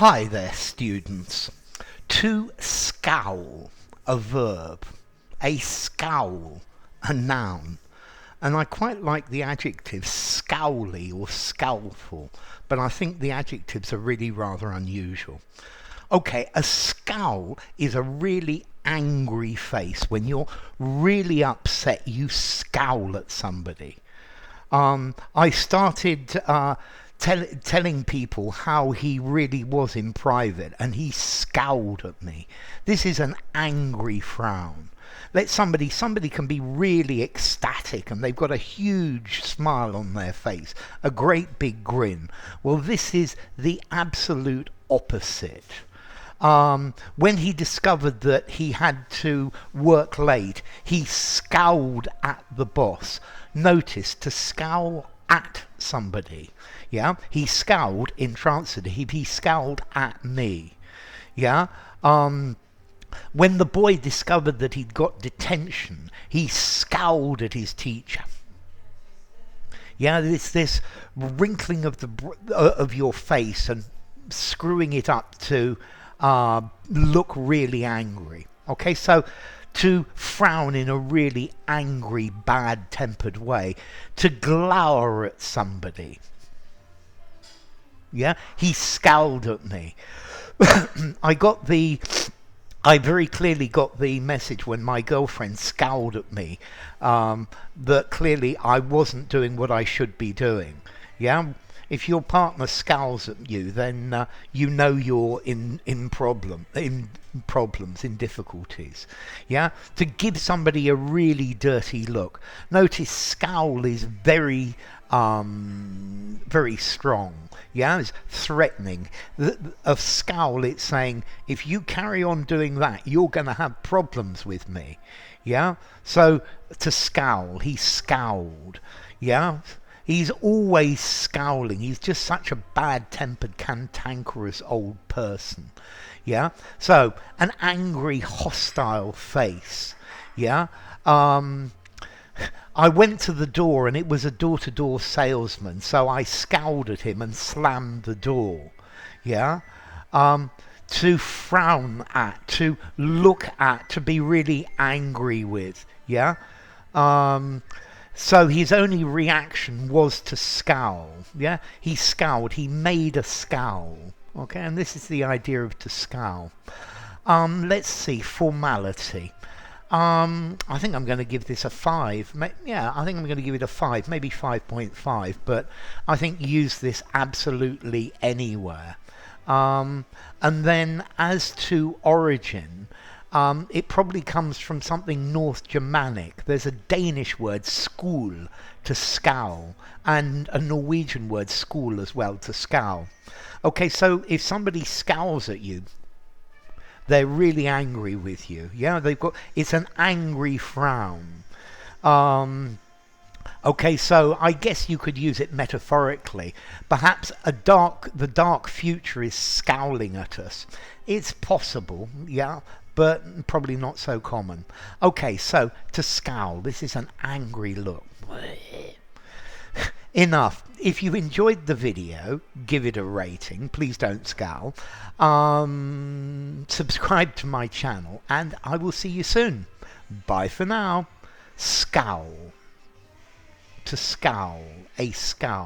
Hi there, students. To scowl, a verb. A scowl, a noun. And I quite like the adjectives scowly or scowlful, but I think the adjectives are really rather unusual. Okay, a scowl is a really angry face. When you're really upset, you scowl at somebody. I started telling people how he really was in private, and he scowled at me. This is an angry frown. Somebody can be really ecstatic and they've got a huge smile on their face, a great big grin. Well, this is the absolute opposite. When he discovered that he had to work late, he scowled at the boss. Notice, to scowl at somebody. Yeah, he scowled intransitive. He scowled at me. Yeah. When the boy discovered that he'd got detention, he scowled at his teacher. Yeah, it's this wrinkling of your face and screwing it up to look really angry. Okay, so to frown in a really angry, bad-tempered way, to glower at somebody. Yeah, he scowled at me. I very clearly got the message when my girlfriend scowled at me that clearly I wasn't doing what I should be doing. Yeah, if your partner scowls at you, then you know you're in problems, in difficulties. Yeah, to give somebody a really dirty look. Notice scowl is very strong. Yeah, it's threatening. Of scowl, it's saying, if you carry on doing that, you're going to have problems with me. Yeah, so to scowl, he scowled. Yeah, he's always scowling. He's just such a bad-tempered, cantankerous old person. Yeah, so an angry, hostile face. Yeah. I went to the door and it was a door-to-door salesman, so I scowled at him and slammed the door. Yeah. To frown at, to look at, to be really angry with. Yeah. So his only reaction was to scowl. Yeah, he scowled. He made a scowl. Okay, and this is the idea of to scowl. Let's see, formality. I think I'm going to give this a 5. Yeah, I think I'm going to give it a 5, maybe 5.5, but I think use this absolutely anywhere. And then as to origin, it probably comes from something North Germanic. There's a Danish word, skål, to scowl, and a Norwegian word, skål, as well, to scowl. Okay, so if somebody scowls at you, they're really angry with you. Yeah, it's an angry frown. Okay, so I guess you could use it metaphorically. Perhaps the dark future is scowling at us. It's possible, yeah, but probably not so common. Okay, so to scowl, this is an angry look. Enough. If you enjoyed the video, give it a rating. Please don't scowl. Subscribe to my channel, and I will see you soon. Bye for now. Scowl. To scowl. A scowl.